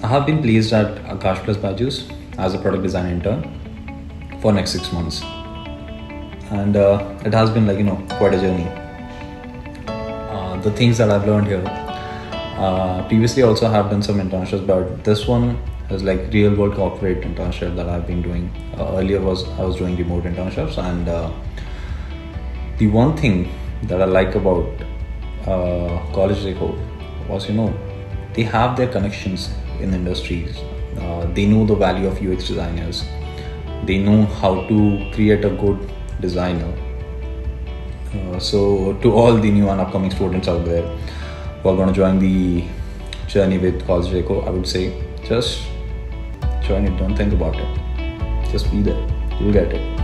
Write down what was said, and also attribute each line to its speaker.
Speaker 1: I have been placed at Akash Plus Bajus as a product design intern for next 6 months, and it has been quite a journey. The things that I've learned here. Previously, also have done some internships, but this one is like real world corporate internship that I've been doing. Earlier I was doing remote internships, and the one thing that I like about CollegeDekho was they have their connections in industries. They know the value of UX designers. They know how to create a good designer. So to all the new and upcoming students out there who are going to join the journey with CollegeDekho, I would say just join it. Don't think about it. Just be there. You'll get it.